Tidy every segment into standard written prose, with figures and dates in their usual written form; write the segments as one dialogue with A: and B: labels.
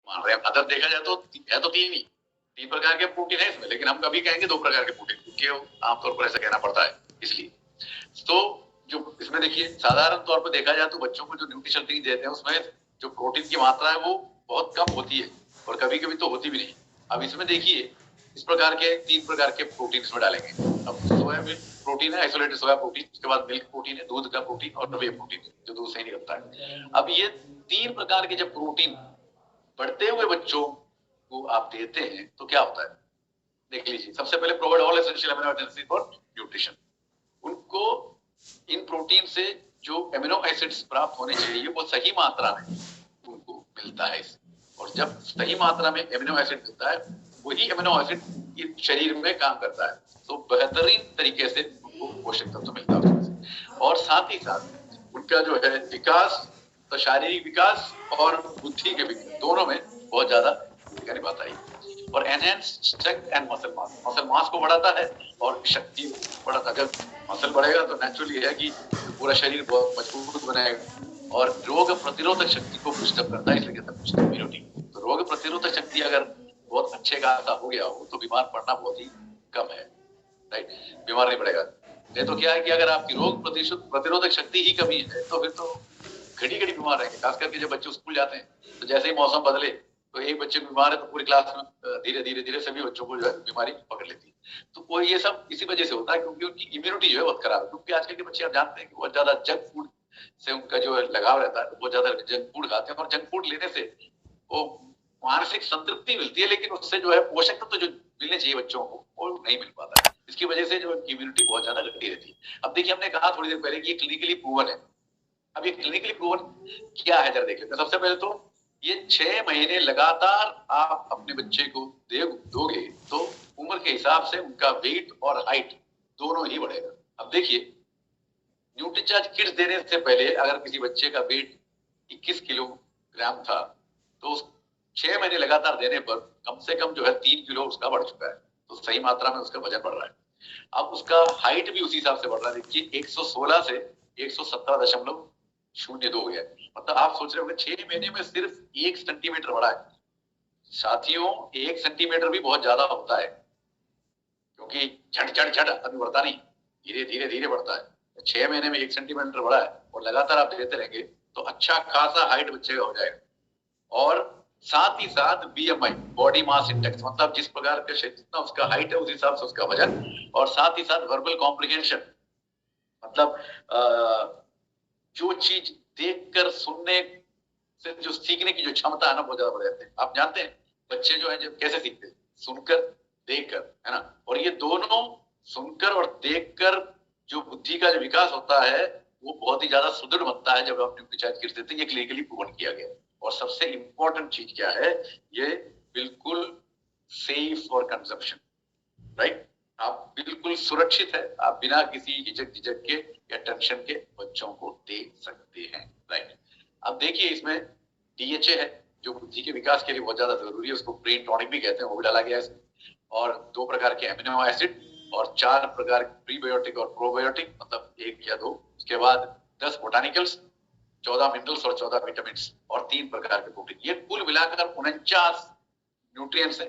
A: मान रहे हैं। अदर देखा जाए तो है तो तीन प्रकार के प्रोटीन है इसमें, लेकिन हम कभी कहेंगे 2 प्रकार के प्रोटीन, क्योंकि आमतौर पर ऐसा कहना पड़ता है इसलिए। तो जो इसमें देखिए साधारण तौर पर देखा जाए तो बच्चों को जो न्यूट्रिशन ड्रिंक देते हैं उसमें जो प्रोटीन की मात्रा है वो बहुत कम होती है, और कभी कभी तो होती भी नहीं। अब इसमें देखिए इस प्रकार के 3 प्रकार के प्रोटीन इसमें डालेंगे। अब सोया मिल्क प्रोटीन है, आइसोलेटेड सोया प्रोटीन, उसके बाद मिल्क प्रोटीन है, दूध का प्रोटीन, और वे प्रोटीन जो दूध से ही निकलता है। अब ये 3 प्रकार के जब प्रोटीन बढ़ते हुए बच्चों को आप देते हैं तो क्या होता है, देख लीजिए। सबसे पहले provide all essential amino acids for nutrition. उनको इन प्रोटीन से जो एमिनो एसिड्स प्राप्त होने चाहिए वो सही मात्रा में उनको मिलता है। और जब सही मात्रा में एमिनो एसिड मिलता है वही एमिनो एसिड शरीर में काम करता है, तो बेहतरीन तरीके से उनको पोषक तत्व मिलता है उसमें। और साथ ही साथ उनका जो है विकास, तो शारीरिक विकास और बुद्धि के विकास दोनों में बहुत ज्यादा भूमिका निभाता है। और enhance strength and muscle mass को बढ़ाता है और शक्ति बढ़ाता है। जब मसल बढ़ेगा तो नेचुरली है कि पूरा शरीर बहुत मजबूत बनेगा। और रोग प्रतिरोधक शक्ति को बूस्ट अप करता है, इसलिए कहते हैं इम्यूनिटी। तो रोग प्रतिरोधक शक्ति अगर बहुत अच्छे खासा हो गया हो तो बीमार पड़ना बहुत ही कम है, राइट, बीमार नहीं पड़ेगा। नहीं तो क्या है कि अगर आपकी रोग प्रतिरोधक शक्ति ही कमी है तो फिर तो घड़ी घड़ी बीमार रहेंगे। खास करके जब बच्चे स्कूल जाते हैं तो जैसे ही मौसम बदले तो एक बच्चे बीमार है तो पूरी क्लास में धीरे धीरे धीरे सभी बच्चों को जो है बीमारी पकड़ लेती है। तो वो ये सब इसी वजह से होता है क्योंकि उनकी इम्यूनिटी जो है बहुत खराब है। क्योंकि आजकल के बच्चे आप जानते हैं कि बहुत ज्यादा जंक फूड से उनका जो लगाव रहता है, बहुत ज्यादा जंक फूड खाते हैं, और जंक फूड लेने से वो मानसिक संतृप्ति मिलती है लेकिन उससे जो है पोषक तत्व जो मिलने चाहिए बच्चों को वो नहीं मिल पाता है। इसकी वजह से जो इम्यूनिटी बहुत ज्यादा घटी रहती है। अब देखिए हमने कहा थोड़ी देर पहले कि ये क्लिनिकली प्रूवन है। अब ये क्लिनिकली प्रूवन क्या है जरा देख लेते हैं। सबसे पहले तो ये 6 महीने लगातार आप अपने बच्चे को दोगे तो उम्र के हिसाब से उनका वेट और हाइट दोनों ही बढ़ेगा। अब देखिए न्यूट्रीचार्ज किड्स देने से पहले अगर किसी बच्चे का वेट 21 किलोग्राम था तो 6 महीने लगातार देने पर कम से कम जो है 3 किलो उसका बढ़ चुका है, तो सही मात्रा में उसका वजन बढ़ रहा है। अब उसका हाइट भी उसी हिसाब से बढ़ रहा है। देखिए 116 से 117.02 हो गया। मतलब आप सोच रहे होंगे 6 महीने में सिर्फ 1 सेंटीमीटर बढ़ा है। साथियों 1 सेंटीमीटर भी बहुत ज्यादा होता है, क्योंकि झट झट झट अभी बढ़ता नहीं, धीरे धीरे धीरे बढ़ता है। 6 महीने में 1 सेंटीमीटर बढ़ा है और लगातार आप देते रहेंगे तो अच्छा खासा हाइट बच्चे का हो जाएगा। और साथ ही साथ बीएमआई बॉडी मास इंडेक्स, मतलब जिस प्रकार का जितना उसका हाइट है उस हिसाब से उसका वजन, और साथ ही साथ वर्बल कॉम्प्रिहेंशन, मतलब जो चीज देखकर सुनने से जो सीखने की जो क्षमता है ना बहुत ज्यादा बढ़ जाते हैं। आप जानते हैं बच्चे जो है जब कैसे सीखते हैं, सुनकर देखकर, है ना। और ये दोनों सुनकर और देखकर जो बुद्धि का जो विकास होता है वो बहुत ही ज्यादा सुदृढ़ बनता है जब आप न्यूट्रीचार्ज किड्स देते हैं। ये क्लिनिकली प्रूवन किया गया है। और सबसे इंपॉर्टेंट चीज क्या है, ये बिल्कुल सेफ फॉर कंजम्पशन, राइट। आप बिल्कुल सुरक्षित है, आप बिना किसी हिचक झिझक के या टेंशन के बच्चों को दे सकते हैं, राइट। अब देखिए इसमें डीएचए है जो बुद्धि के विकास के लिए बहुत ज्यादा जरूरी है, उसको ब्रेन टॉनिक भी कहते हैं, वो भी डाला गया है इसमें। और 2 प्रकार के एमिनो एसिड और 4 प्रकार के प्रीबायोटिक और प्रोबायोटिक, मतलब 1 या 2। उसके बाद 10 बोटानिकल्स, 14 मिनरल्स और 14 विटामिन और 3 प्रकार के प्रोटीन। ये कुल मिलाकर 49 न्यूट्रिएंट्स है।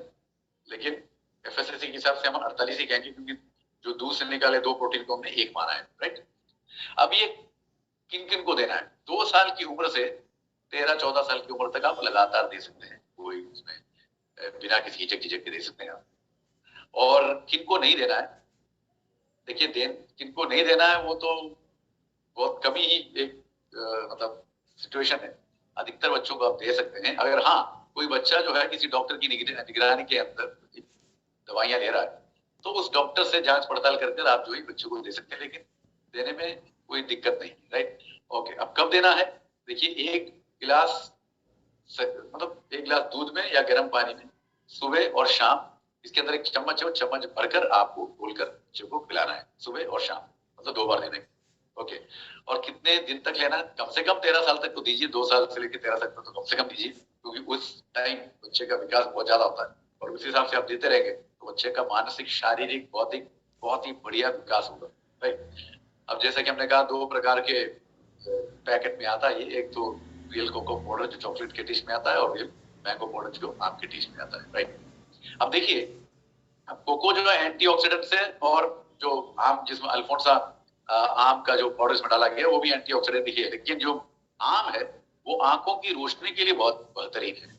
A: लेकिन एफएसएससी के हिसाब से हम 48 ही कहेंगे क्योंकि जो दूध से निकाले 2 प्रोटीन को हमने 1 माना है, राइट। अब ये किन किन को देना है, 2 साल की उम्र से 13-14 साल की उम्र तक आप लगातार दे सकते हैं, कोई उसमें बिना किसी हिचक झिझक के दे सकते हैं आप। और किनको नहीं देना है, देखिए किनको नहीं देना है वो तो बहुत कमी ही एक मतलब सिचुएशन है। अधिकतर बच्चों को आप दे सकते हैं। अगर हाँ कोई बच्चा जो है किसी डॉक्टर की निगरानी के अंदर दवाइयां ले रहा है तो उस डॉक्टर से जांच पड़ताल करके आप जो है बच्चों को दे सकते हैं, लेकिन देने में कोई दिक्कत नहीं, राइट। ओके, अब कब देना है, देखिए 1 गिलास मतलब 1 गिलास दूध में या गर्म पानी में सुबह और शाम, इसके अंदर 1 चम्मच है, चम्मच भरकर आपको घोलकर बच्चों को पिलाना है सुबह और शाम, मतलब 2 बार देने। ओके, और कितने दिन तक लेना है, कम से कम 13 साल तक तो दीजिए, 2 साल से लेकर 13 तक तो कम से कम दीजिए, क्योंकि उस टाइम बच्चे का विकास बहुत ज्यादा होता है। और उस हिसाब से आप देते रहेंगे तो बच्चे का मानसिक, शारीरिक, बौद्धिक बहुत ही बढ़िया विकास होगा, राइट। अब जैसा कि हमने कहा 2 प्रकार के पैकेट में आता है ये, एक तो रियल कोको पाउडर जो चॉकलेट के डिश में आता है और रियल मैंगो पाउडर जो आम के टेस्ट में आता है, राइट। अब देखिए, अब कोको जो है एंटीऑक्सीडेंट्स है, और जो आम जिसमें अल्फोंसा आम का जो पाउडर इसमें डाला गया है वो भी एंटीऑक्सीडेंट ही है, लेकिन जो आम है वो आंखों की रोशनी के लिए बहुत बेहतरीन है।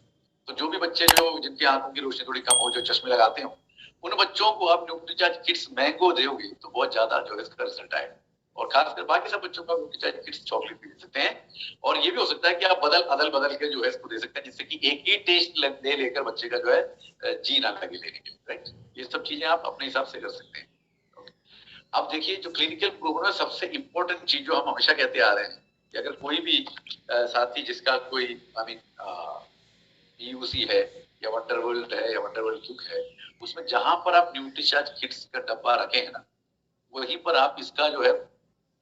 A: तो जो भी बच्चे जो जिनकी आंखों की रोशनी थोड़ी कम हो, जो चश्मे लगाते हो, उन बच्चों को आप न्यूट्रीचार्ज किड्स मैंगो दोगे तो बहुत ज्यादा जो है इसका रिजल्ट आएगा। और खासकर बाकी सब बच्चों का न्यूट्रीचार्ज किड्स चॉकलेट भी दे सकते हैं, और ये भी हो सकता है कि आप अदल बदल के जो है इसको दे सकते हैं, जिससे कि एक ही टेस्ट ले लेकर बच्चे का जो है जी ना लगे लेने के लिए, राइट। ये सब चीजें आप अपने हिसाब से कर सकते हैं। अब देखिए, जो क्लिनिकल प्रूव है सबसे इंपॉर्टेंट चीज जो हम हमेशा कहते आ रहे हैं कि अगर कोई भी साथी जिसका कोई आई मीन पीयूसी है या वंडरवर्ल्ड है या वंडरवर्ल्ड क्यूक है, उसमें जहां पर आप न्यूट्रीचार्ज किट्स का डब्बा रखे हैं ना, वहीं पर आप इसका जो है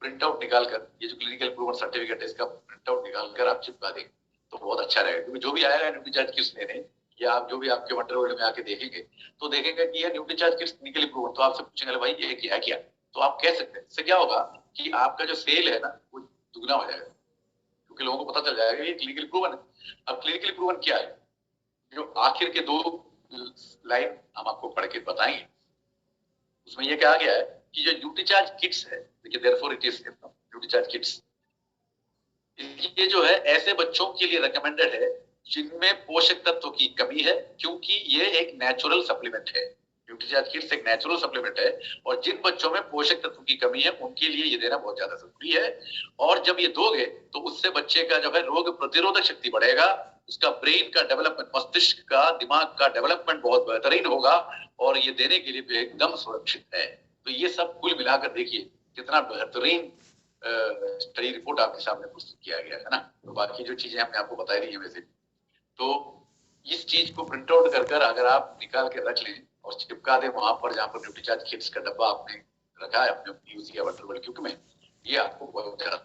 A: प्रिंट आउट निकाल कर, ये जो क्लिनिकल प्रूवन सर्टिफिकेट है इसका प्रिंट आउट निकाल कर आप चिपका दें तो बहुत अच्छा रहेगा। क्योंकि जो भी आएगा न्यूट्रीचार्ज किट्स लेने, या आप जो भी आपके वंडरवर्ल्ड में आके देखेंगे तो देखेंगे कि ये न्यूट्रीचार्ज किट्स क्लिनिकली प्रूवन, तो आपसे पूछेंगे भाई ये क्या है क्या, तो आप कह सकते हैं। इससे क्या होगा कि आपका जो सेल है ना वो दुगना हो जाएगा, क्योंकि लोगों को पता चल जाएगा ये क्लिनिकली प्रूवन है। अब क्लिनिकली प्रूवन क्या है, जो आखिर के 2 लाइन हम आपको पढ़ के बताएंगे, उसमें ये कहा गया है कि जो न्यूट्रीचार्ज किट्स है, देखिए therefore it is Nutricharge kits, ये जो है ऐसे बच्चों के लिए रिकमेंडेड है जिनमें पोषक तत्व की कमी है, क्योंकि ये एक नेचुरल सप्लीमेंट है। न्यूट्रीचार्ज किट्स एक नेचुरल सप्लीमेंट है, और जिन बच्चों में पोषक तत्व की कमी है उनके लिए ये देना बहुत ज्यादा जरूरी है। और जब ये दोगे तो उससे बच्चे का जो है रोग प्रतिरोधक शक्ति बढ़ेगा, उसका ब्रेन का डेवलपमेंट, मस्तिष्क का, दिमाग का डेवलपमेंट बहुत बेहतरीन होगा, और ये देने के लिए एकदम सुरक्षित है। तो ये सब कुल मिलाकर देखिए कितना बेहतरीन स्टडी रिपोर्ट आपके सामने प्रस्तुत किया गया है ना। तो बाकी जो चीजें हमने आपको बताई रही है वैसे, तो इस चीज को प्रिंट आउट कर कर अगर आप निकाल के रख लें और चिपका दें वहां पर जहां पर न्यूट्रीचार्ज किट्स का डब्बा आपने रखा है अपने पीयूसी या वंडरवर्ल्ड क्यूक में, ये आपको बहुत ज्यादा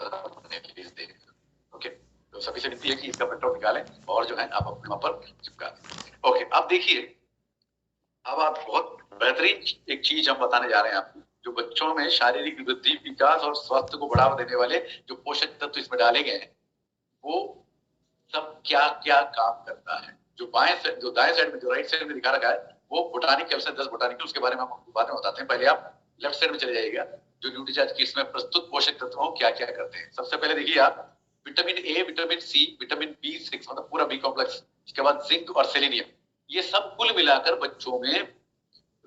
A: देगा। ओके, तो सभी से विनती है कि इसका प्रिंट आउट निकालें और जो है आप अपने वहां पर चिपका दें। ओके, अब देखिए, अब आप बहुत बेहतरीन एक चीज हम बताने जा रहे हैं आपको, जो बच्चों में शारीरिक वृद्धि, विकास और स्वास्थ्य को बढ़ावा देने वाले जो पोषक तत्व इसमें डाले गए हैं वो सब क्या क्या काम करता है। जो बाएं साइड, जो दाएं साइड में, जो राइट साइड में दिखा रखा है वो बोटानिकल से 10 बोटानिकल, उसके बारे में हम आपको बाद में बताते हैं। पहले आप लेफ्ट साइड में चले जाइएगा, जो न्यूट्रीचार्ज किट्स में प्रस्तुत पोषक तत्व क्या क्या करते हैं। सबसे पहले देखिए आप, vitamin A, vitamin C, vitamin B6 मतलब पूरा बी कॉम्प्लेक्स, उसके बाद जिंक और सेलेनियम, ये सब कुल मिलाकर बच्चों में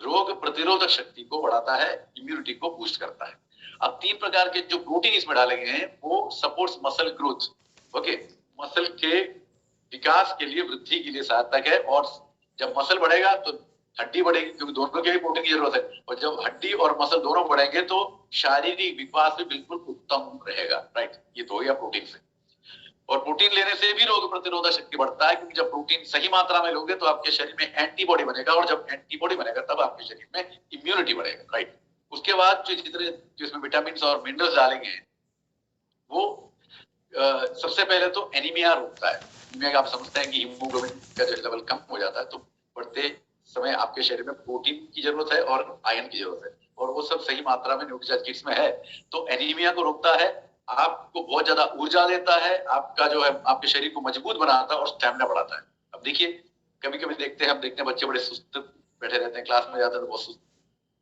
A: रोग प्रतिरोधक शक्ति को बढ़ाता है, इम्यूनिटी को बूस्ट करता है। अब 3 प्रकार के जो प्रोटीन इसमें डाले गए हैं वो supports muscle growth. Okay, muscle के विकास के लिए, वृद्धि के लिए सहायक है, और जब मसल बढ़ेगा तो हड्डी बढ़ेगी, क्योंकि दोनों के लिए प्रोटीन की जरूरत है, और जब हड्डी और मसल दोनों बढ़ेंगे तो शारीरिक विकास भी बिल्कुल उत्तम रहेगा, राइट। ये तो हो गया प्रोटीन से। और प्रोटीन लेने से भी रोग प्रतिरोधक शक्ति बढ़ता है, क्योंकि जब प्रोटीन सही मात्रा में लोगे तो आपके शरीर में एंटीबॉडी बनेगा, और जब एंटीबॉडी बनेगा तब आपके शरीर में इम्यूनिटी बढ़ेगा, राइट। उसके बाद जो जितने जिसमें विटामिन और मिनरल्स डालेंगे वो सबसे पहले तो एनीमिया रोकता है। एनीमिया आप समझते हैं कि हीमोग्लोबिन का जो लेवल कम हो जाता है, तो बढ़ते समय आपके शरीर में प्रोटीन की जरूरत है और आयरन की जरूरत है, और वो सब सही मात्रा में न्यूट्रीचार्ज किट्स में है, तो एनीमिया को रोकता है, आपको बहुत ज्यादा ऊर्जा देता है, आपका जो है आपके शरीर को मजबूत बनाता है और स्टैमिना बढ़ाता है। अब देखिए, कभी कभी देखते हैं बच्चे बड़े सुस्त बैठे रहते हैं, क्लास में जाते हैं तो बहुत सुस्त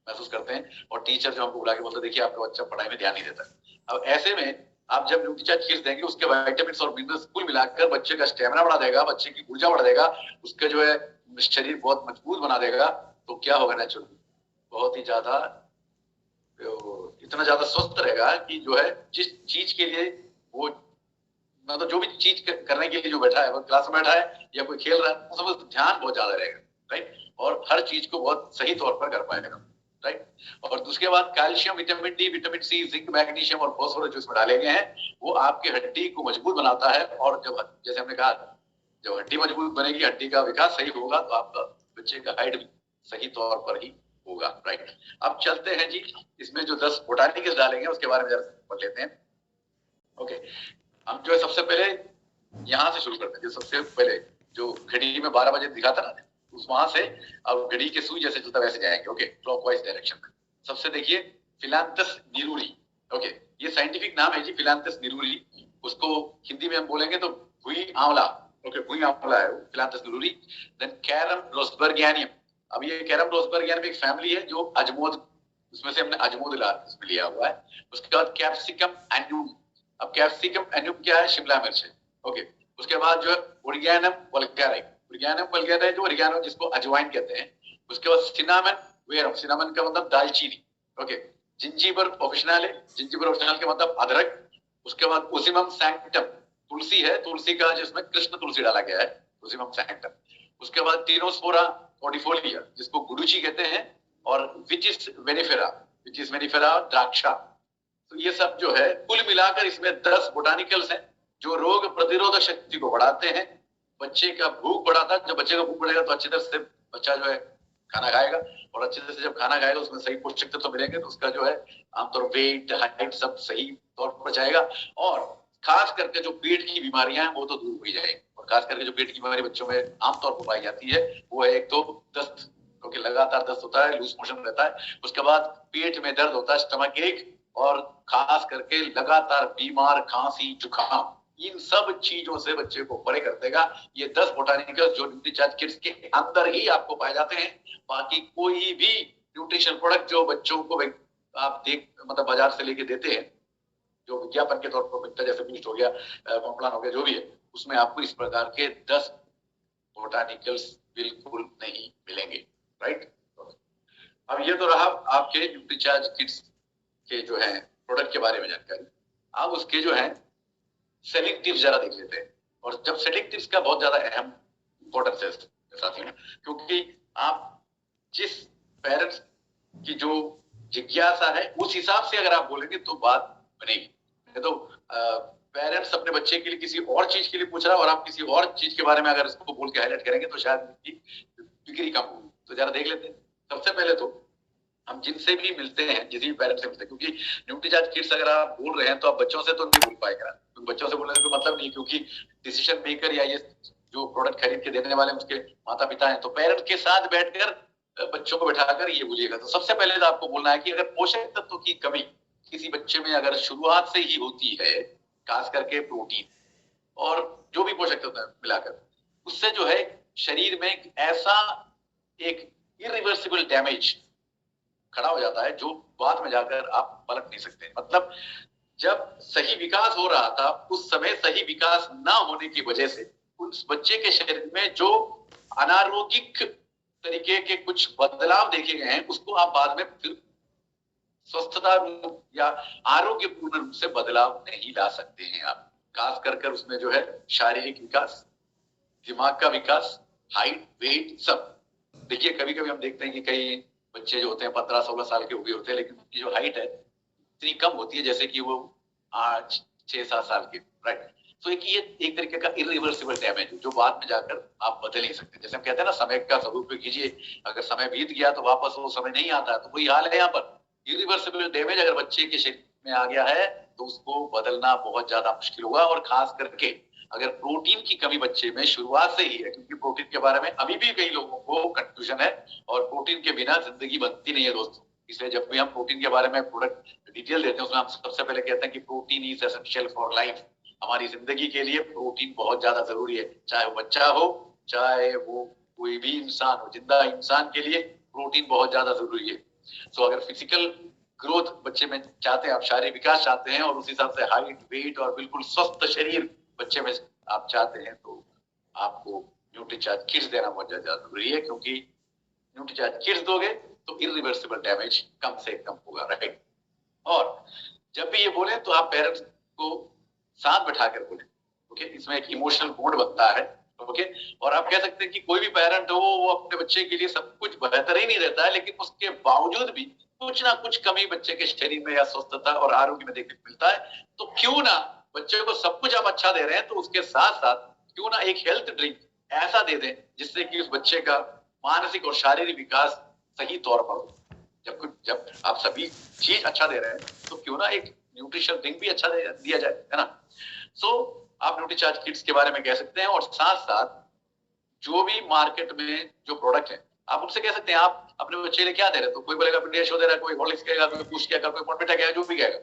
A: महसूस करते हैं, और टीचर जो हमको बुला के बोलते हैं देखिए आपका बच्चा पढ़ाई में ध्यान नहीं देता। अब ऐसे में आप जब न्यूट्रीचार्ज किट्स देंगे, उसके विटामिन और मिनरल्स कुल मिलाकर बच्चे का स्टेमिना बढ़ा देगा, बच्चे की ऊर्जा बढ़ा देगा, उसका जो है शरीर बहुत मजबूत बना देगा, तो क्या होगा नेचुरली बहुत ही ज्यादा, इतना ज्यादा स्वस्थ रहेगा कि जो है जिस चीज के लिए वो, मतलब जो भी चीज करने के लिए जो बैठा है, वो क्लास में बैठा है या कोई खेल रहा है, उसमें ध्यान बहुत ज्यादा रहेगा, राइट, और हर चीज को बहुत सही तौर पर कर पाएगा, राइट। और उसके बाद calcium, vitamin D, vitamin C, zinc, magnesium और फास्फोरस जो इसमें डाले गए हैं वो आपकी हड्डी को मजबूत बनाता है, और जब जैसे हमने कहा जब हड्डी मजबूत बनेगी, हड्डी का विकास सही होगा, तो आपका बच्चे का हाइट भी सही तौर पर ही होगा, राइट। अब चलते हैं जी, इसमें जो 10 बोटानिकल्स डालेंगे उसके बारे में जरा पढ़ लेते हैं। ओके, हम जो है सबसे पहले यहाँ से शुरू करते हैं। सबसे पहले जो घड़ी में 12 बजे दिखा था ना, उस वहां से अब घड़ी के सुई जैसे चलता वैसे जाएंगे, ओके, क्लॉकवाइज डायरेक्शन में। सबसे देखिए फिलांथस निरूरी, ओके, ये साइंटिफिक नाम है जी, फिलांथस निरूरी। उसको हिंदी में हम बोलेंगे तो भुई आंवला, ओके, भुइं आंवला है वो, फिलांथस ग्लूरी। Then carrom रोसबर्गियानियम। अब ये कैरम रोसबर्गियानियम एक फैमिली है जो अजमोद, उसमें से हमने अजमोद इसमें लिया हुआ है। उसके बाद कैप्सिकम एन्यूम। अब कैप्सिकम एन्यूम क्या है? शिमला मिर्च है। ओके, उसके बाद जो है ओरिगैनम वल्गैरे। ओरिगैनम वल्गैरे जो ओरिगैनो जिसको अजवाइन कहते हैं। उसके बाद सिनामन वेरम, सिनामन का मतलब दालचीनी। ओके, जिंजीबर ऑफिशिनल है, जिंजीबर ऑफिशिनल का मतलब अदरक। उसके बाद ओसिमम सैंक्टम, तुलसी है, तुलसी का जिसमें कृष्ण तुलसी डाला गया है, ओसिमम सैंक्टम। उसके बाद टीनोस्पोरा ऑडिफोलिया जिसको गुडुची कहते हैं, और विचिस वेनिफेरा, विचिस वेनिफेरा द्राक्षा। तो ये सब जो है कुल मिलाकर इसमें 10 बोटानिकल्स हैं जो रोग प्रतिरोधक शक्ति को बढ़ाते हैं, बच्चे का भूख बढ़ाता है। जब बच्चे का भूख बढ़ेगा तो अच्छी तरह से बच्चा जो है खाना खाएगा, और अच्छी तरह से जब खाना खाएगा उसमें सही पोषक तत्व मिलेंगे तो उसका जो है आमतौर वेट हाइट सब सही तौर पर जाएगा। और खास करके जो पेट की बीमारियां हैं वो तो दूर हो जाएगी। और खास करके जो पेट की बीमारी बच्चों में आमतौर पर पाई जाती है वो है एक तो दस्त, क्योंकि लगातार दस्त होता है, लूज मोशन रहता है। उसके बाद पेट में दर्द होता है, स्टमक एक, और खास करके लगातार बीमार, खांसी, जुकाम, इन सब चीजों से बच्चे को परे कर देगा ये 10 बोटानिकल्स जो न्यूट्रीचार्ज किट्स के अंदर ही आपको पाए जाते हैं। बाकी कोई भी न्यूट्रिशन प्रोडक्ट जो बच्चों को आप देख मतलब बाजार से लेके देते हैं, जो विज्ञापन के तौर पर मिलता है, जैसे बूस्ट हो गया, कॉम्प्लान हो गया, जो भी है, उसमें आपको इस प्रकार के 10 बोटानिकल्स बिल्कुल नहीं मिलेंगे। राइट, अब ये तो रहा आपके न्यूट्रीचार्ज किट्स के जो है प्रोडक्ट के बारे में जानकारी। अब उसके जो है सेलिंग टिप्स जरा देख लेते हैं। और जब सेलिंग टिप्स का बहुत ज्यादा अहम इंपॉर्टेंस है साथियों, क्योंकि आप जिस पेरेंट्स की जो जिज्ञासा है उस हिसाब से अगर आप बोलेंगे तो बात बनेगी। तो पेरेंट्स अपने बच्चे के लिए किसी और चीज के लिए पूछ रहा है और आप किसी और चीज के बारे में अगर इसको बोल के हाईलाइट करेंगे तो शायद बिक्री कम होगी। तो जरा देख लेते हैं। सबसे पहले तो हम जिनसे भी मिलते हैं, जिस भी पेरेंट्स से मिलते हैं, क्योंकि न्यूट्रीचार्ज किड्स अगर आप बोल रहे हैं तो आप बच्चों से तो नहीं बोल पाएगा, क्योंकि बच्चों से बोलने का कोई मतलब नहीं, क्योंकि डिसीजन मेकर या ये जो प्रोडक्ट खरीद के देने वाले उसके माता पिता हैं। तो पेरेंट्स के साथ बैठकर बच्चों को बैठाकर ये बोलिएगा। तो सबसे पहले तो आपको बोलना है कि अगर पोषक तत्व की कमी किसी बच्चे में अगर शुरुआत से ही होती है, खास करके प्रोटीन और जो भी पोषक तत्व मिलाकर, उससे जो है शरीर में ऐसा एक इरिवर्सिबल डैमेज खड़ा हो जाता है जो बाद में जाकर आप पलट नहीं सकते। मतलब जब सही विकास हो रहा था उस समय सही विकास ना होने की वजह से उस बच्चे के शरीर में जो अनारोगिक तरीके के कुछ बदलाव देखे गए हैं उसको आप बाद में फिर स्वस्थता रूप या आरोग्यपूर्ण रूप से बदलाव नहीं ला सकते हैं आप। खास कर उसमें जो है शारीरिक विकास, दिमाग का विकास, हाइट, वेट सब। देखिए कभी कभी हम देखते हैं कि कई बच्चे जो होते हैं 15-16 साल के हो गए होते हैं, लेकिन उनकी जो हाइट है इतनी कम होती है जैसे कि वो 6-7 साल के। राइट, तो ये एक तरीके का इरिवर्सिबल डैमेज है जो बाद में जाकर आप बदल नहीं सकते। जैसे हम कहते हैं ना, समय का सदुपयोग कीजिए, अगर समय बीत गया तो वापस वो समय नहीं आता। तो वही हाल है यहाँ पर। इरिवर्सिबल डैमेज अगर बच्चे के शरीर में आ गया है तो उसको बदलना बहुत ज्यादा मुश्किल होगा। और खास करके अगर प्रोटीन की कमी बच्चे में शुरुआत से ही है, क्योंकि प्रोटीन के बारे में अभी भी कई लोगों को कंफ्यूजन है, और प्रोटीन के बिना जिंदगी बनती नहीं है दोस्तों। इसलिए जब भी हम प्रोटीन के बारे में प्रोडक्ट डिटेल देते हैं उसमें हम सबसे पहले कहते हैं कि protein is essential for life. हमारी जिंदगी के लिए प्रोटीन बहुत ज्यादा जरूरी है, चाहे वो बच्चा हो चाहे वो कोई भी इंसान हो, जिंदा इंसान के लिए प्रोटीन बहुत ज्यादा जरूरी है। तो अगर फिजिकल ग्रोथ बच्चे में चाहते हैं, आप शारीरिक विकास चाहते हैं और उस हिसाब से हाइट, वेट और बिल्कुल स्वस्थ शरीर बच्चे में आप चाहते हैं, तो आपको न्यूट्रीचार्ज किड्स देना बहुत ज्यादा जरूरी है। क्योंकि न्यूट्रीचार्ज किड्स दोगे तो इरिवर्सिबल डैमेज कम से कम होगा। राइट, और जब भी ये बोले तो आप पेरेंट्स को साथ बैठाकर बोले। ओके, इसमें एक इमोशनल बॉन्ड बनता है। ओके, और आप कह सकते हैं कि कोई भी पेरेंट हो वो अपने बच्चे के लिए सब कुछ बेहतर ही नहीं रहता है, लेकिन उसके बावजूद भी कुछ ना कुछ कमी बच्चे के शरीर में या स्वस्थता और आरोग्य में देखने को मिलता है। तो क्यों ना बच्चे को सब कुछ आप अच्छा दे रहे हैं तो उसके साथ साथ क्यों ना एक हेल्थ ड्रिंक ऐसा दे दें जिससे कि उस बच्चे का मानसिक और शारीरिक विकास सही तौर पर हो। जब आप सभी चीज अच्छा दे रहे हैं तो क्यों ना एक न्यूट्रिशन ड्रिंक भी अच्छा दिया जाए, है ना। सो आप न्यूट्रीचार्ज किड्स के बारे में कह सकते हैं। और साथ साथ जो भी मार्केट में जो प्रोडक्ट है आप उनसे कह सकते हैं आप अपने बच्चे के लिए क्या दे रहे हैं। तो कोई बोलेगा इंडिया शो दे रहा है, कोई हॉर्लिक्स कहेगा, कोई बूस्ट कहेगा, कोई बॉर्नविटा कहेगा, जो भी कहेगा।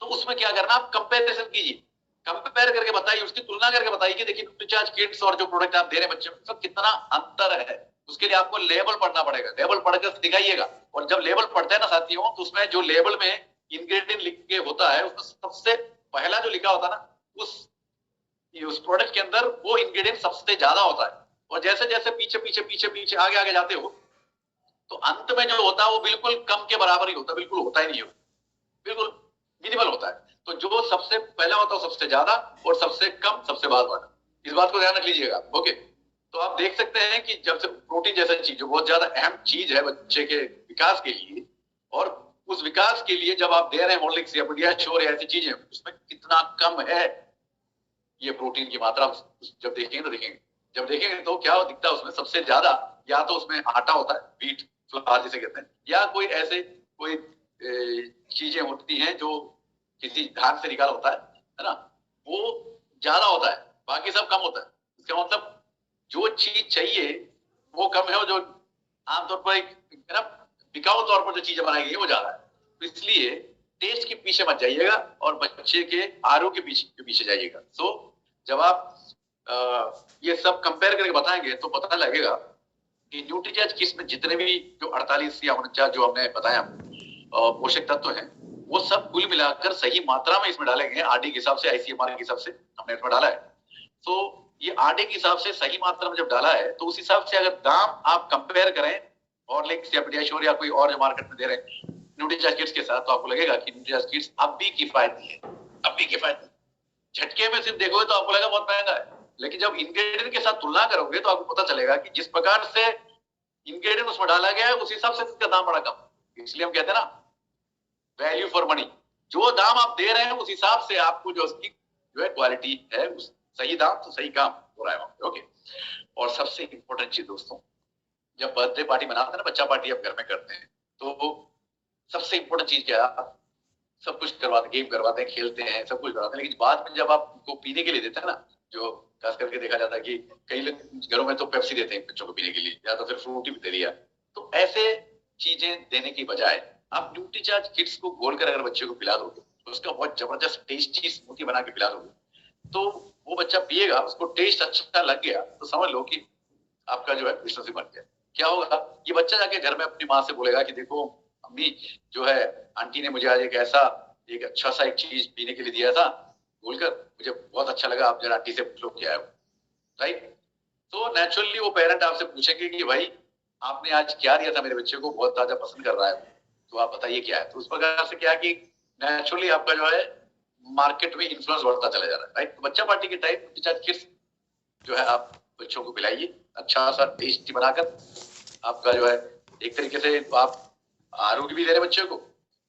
A: तो उसमें क्या करना, आप कंपैरिजन कीजिए। कंपेयर करके बताइए, उसकी तुलना करके बताइए कि देखिए न्यूट्रीचार्ज किट्स और जो प्रोडक्ट आप दे रहे हैं बच्चों को कितना अंतर है। उसके लिए आपको लेबल पढ़ना पड़ेगा, लेबल पढ़कर दिखाइएगा। और जब लेबल पढ़ते हैं ना साथियों, तो उसमें जो लेबल में इंग्रेडिएंट लिख के होता है, उसमें सबसे पहला जो लिखा होता है ना, उस प्रोडक्ट के अंदर वो इंग्रेडिएंट सबसे ज्यादा होता है। और जैसे जैसे पीछे पीछे पीछे पीछे आगे आगे जाते हो, तो अंत में जो होता है वो बिल्कुल कम के बराबर ही होता है, बिल्कुल होता ही नहीं हो, बिल्कुल मिनिमल होता है। तो जो सबसे पहला होता है सबसे ज्यादा, और सबसे कम सबसे बाद वाला। इस बात को ध्यान रख लीजिएगा। ओके, तो आप देख सकते हैं कि जब से प्रोटीन जैसा चीज जो बहुत ज्यादा अहम चीज है बच्चे के विकास के लिए, और उस विकास के लिए जब आप दे रहे हैं हॉर्लिक्स या पीडियाश्योर या ऐसी चीजें, उसमें कितना कम है ये प्रोटीन की मात्रा। जब देखेंगे तो देखेंगे, जब देखेंगे तो क्या दिखता है उसमें सबसे ज्यादा, या तो उसमें आटा होता है, व्हीट फ्लावर जिसे कहते हैं, या कोई ऐसे कोई चीजें होती हैं जो किसी धान से निकाला होता है ना, वो ज्यादा होता है, बाकी सब कम होता है। इसका मतलब जो चीज चाहिए वो कम है, और जो आमतौर पर एक ना बिकाऊ तौर पर जो चीजें बनाई गई है वो ज्यादा है। तो इसलिए टेस्ट के पीछे मत जाइएगा, और बच्चे के आरोग्य के पीछे जाइएगा। तो जब आप ये सब कंपेयर करके बताएंगे तो पता लगेगा कि न्यूट्रीचार्ज किस में जितने भी जो 48 या 49 जो हमने बताया पोषक तत्व हैं, वो सब कुल मिलाकर सही मात्रा में इसमें डाले गए। आरडी के हिसाब से, आईसीएमआर के हिसाब से हमने इसमें डाला है। तो ये आरडी के हिसाब से सही मात्रा में जब डाला है, तो उस हिसाब से अगर दाम आप कंपेयर करें हॉर्लिक्स या पीडियाश्योर या कोई और जो मार्केट में दे रहे हैं न्यूट्रीचार्ज किट्स के साथ, तो आपको लगेगा कि न्यूट्रीचार्ज किट्स अब भी किफायती है, अब भी किफायती। झटके में सिर्फ देखोगे तो आपको लगेगा बहुत महंगा है, लेकिन जब इंग्रेडिएंट के साथ तुलना करोगे तो आपको पता चलेगा कि जिस प्रकार से इंग्रेडिएंट उसमें डाला गया है उस हिसाब से इसका दाम बड़ा कम। इसलिए हम कहते हैं ना वैल्यू फॉर मनी, जो दाम आप दे रहे हैं उस हिसाब से आपको जो उसकी जो है क्वालिटी है, उस सही दाम तो सही काम हो रहा है। ओके, और सबसे इंपॉर्टेंट चीज दोस्तों, जब बर्थडे पार्टी मनाते हैं ना, बच्चा पार्टी आप घर में करते हैं, तो सबसे इंपॉर्टेंट चीज क्या है, सब कुछ करवाते, गेम करवाते हैं, खेलते हैं, सब कुछ करवाते हैं, लेकिन बाद में जब आप उनको पीने के लिए देते हैं ना, जो खास करके देखा जाता है कि कई लोग घरों में तो पेप्सी देते हैं बच्चों को पीने के लिए, या तो फिर फ्रूटी भी दे दिया। तो ऐसे चीजें देने की बजाय आप न्यूट्रीचार्ज किट्स को घोल कर अगर बच्चे को पिला दोगे, तो उसका बहुत जबरदस्त टेस्टी स्मूथी बना के पिला दोगे, तो वो बच्चा पिएगा, उसको टेस्ट अच्छा लग गया, तो समझ लो कि आपका जो है बिजनेस ही बन गया। क्या होगा, ये बच्चा जाके घर में अपनी माँ से बोलेगा कि देखो अम्मी, जो है आंटी ने मुझे आज एक अच्छा सा एक चीज पीने के लिए दिया था बोलकर, मुझे बहुत अच्छा लगा, आप जरा आंटी से पूछो क्या है, राइट। तो नेचुरली वो पेरेंट आपसे पूछेंगे कि भाई आपने आज क्या दिया था मेरे बच्चे को, बहुत ताजा पसंद कर रहा है, तो आप बताइए क्या है। तो उस प्रकार से क्या कि नेचुरली आपका जो है मार्केट में इन्फ्लुएंस बढ़ता चला जा रहा है, राइट। तो बच्चा पार्टी के टाइम किड्स जो है आप बच्चों को पिलाइए, अच्छा सा टेस्टी बनाकर। आपका जो है एक तरीके से आप आरोग्य भी दे रहे बच्चे को,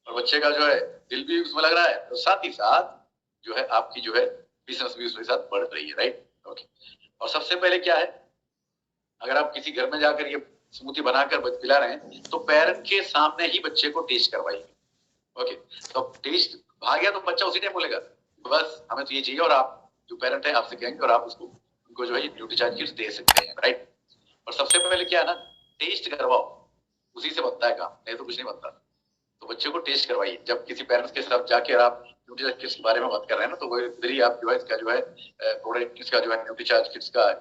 A: और बच्चे का जो है दिल भी उसमें लग रहा है, और साथ ही साथ जो है आपकी जो है बिजनेस भी उसके साथ बढ़ रही है, राइट। ओके, और सबसे पहले क्या है, अगर आप किसी घर में जाकर ये स्मूथी बनाकर पिला रहे हैं, तो पेरेंट के सामने ही बच्चे को टेस्ट करवाइए। ओके, तो टेस्ट भाग गया तो बच्चा उसी टाइम बोलेगा बस हमें तो ये चाहिए, और आप जो पेरेंट है आपसे कहेंगे, और आप उसको उनको जो है न्यूट्रीचार्ज किट्स दे सकते हैं, राइट। और सबसे पहले क्या है ना, टेस्ट करवाओ, उसी से बनता है काम, नहीं तो कुछ नहीं बनता। तो बच्चे को टेस्ट करवाइए। जब किसी पेरेंट्स के साथ जाके आप न्यूट्रीचार्ज किट्स के बारे में बात कर रहे हैं ना, तो वो इधर ही आप जो है इसका जो है प्रोडक्ट इसका जो है न्यूट्रीचार्ज किट्स का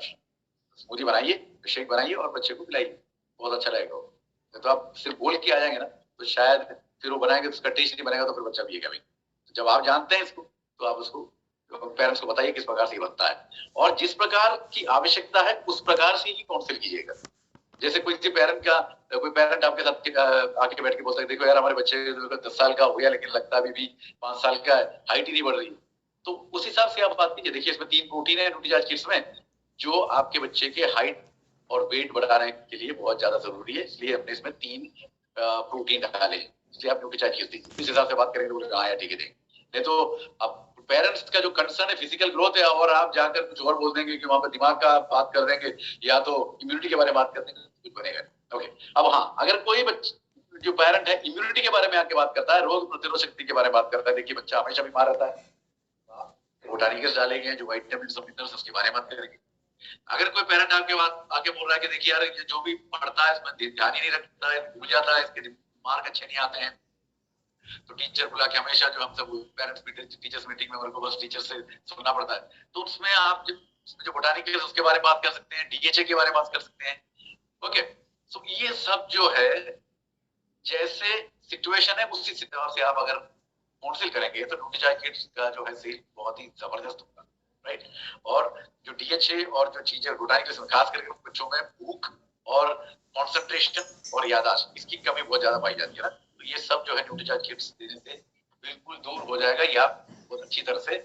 A: स्मूदी बनाइए, शेक बनाइए, और बच्चे को पिलाइए, बहुत अच्छा लगेगा। तो आप सिर्फ बोल के आ जाएंगे ना, तो शायद फिर वो बनाएंगे तो उसका टेस्ट नहीं बनेगा, तो फिर बच्चा पिएगा भी। तो जब आप जानते हैं इसको, तो आप उसको पेरेंट्स को बताइए किस प्रकार से ये बनता है, और जिस प्रकार की आवश्यकता है उस प्रकार से ही काउंसिल कीजिएगा। जैसे कोई पेरेंट आपके साथ आके बैठ के बोलता है देखो यार हमारे बच्चे 10 साल का हो गया लेकिन लगता अभी भी 5 साल का है, हाइट ही नहीं बढ़ रही, तो उस हिसाब से आप बात कीजिए। देखिए इसमें 3 प्रोटीन है न्यूट्रीचार्ज किट्स में, जो आपके बच्चे के हाइट और वेट बढ़ाने के लिए बहुत ज्यादा जरूरी है, इसलिए हमने इसमें 3 प्रोटीन डाले, इसलिए आप न्यूट्रीचार्ज किट्स दीजिए। इस हिसाब से बात करेंगे तो हाँ यार ठीक है देंगे, नहीं तो अब पेरेंट्स का जो कंसर्न है फिजिकल ग्रोथ है, और आप जाकर कुछ और बोल देंगे कि वहां पर दिमाग का बात कर देंगे या तो इम्यूनिटी के बारे में बात कर देंगे, कुछ बनेगा। ओके, अब हाँ, अगर कोई जो पेरेंट है इम्यूनिटी के बारे में आके बात करता है, रोग प्रतिरोधक शक्ति के बारे में बात करता है, देखिए बच्चा हमेशा बीमार रहता है, बोटानिकल्स डालेंगे जो विटामिन मिनरल्स उसके बारे में बात करेंगे। अगर कोई पेरेंट आपके बात आके बोल रहा है कि देखिए यार ये जो भी पढ़ता है इसमें ध्यान ही नहीं रखता है, भूल जाता है, इसके मार्क अच्छे नहीं आते हैं, तो टीचर बुला के हमेशा जो हम सब पेरेंट्स टीचर्स मीटिंग में मेरे को बस टीचर से सुनना पड़ता है, तो उसमें आप जो बोटानिकल उसके बारे में बात कर सकते हैं, डीएचए के बारे में बात कर सकते हैं। ओके, सो ये सब जो है जैसे सिचुएशन है उसी हिसाब से आप अगर काउंसिल करेंगे तो न्यूट्रीचार्ज किट्स का जो है सेल बहुत ही जबरदस्त होगा, राइट। और जो डीएचए और जो चीजें बोटानिकल में खास करके बच्चों में भूख और कॉन्सेंट्रेशन और याददाश्त इसकी कमी बहुत ज्यादा पाई जाती है ना, तो ये सब जो है न्यूट्रीचार्ज किट्स देने से बिल्कुल दूर हो जाएगा। ये आप बहुत अच्छी तरह से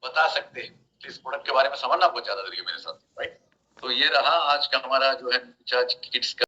A: बता सकते हैं कि इस प्रोडक्ट के बारे में समझना बहुत ज्यादा जरूरी है मेरे साथ, राइट। तो ये रहा आज का हमारा जो है न्यूट्रीचार्ज किट्स का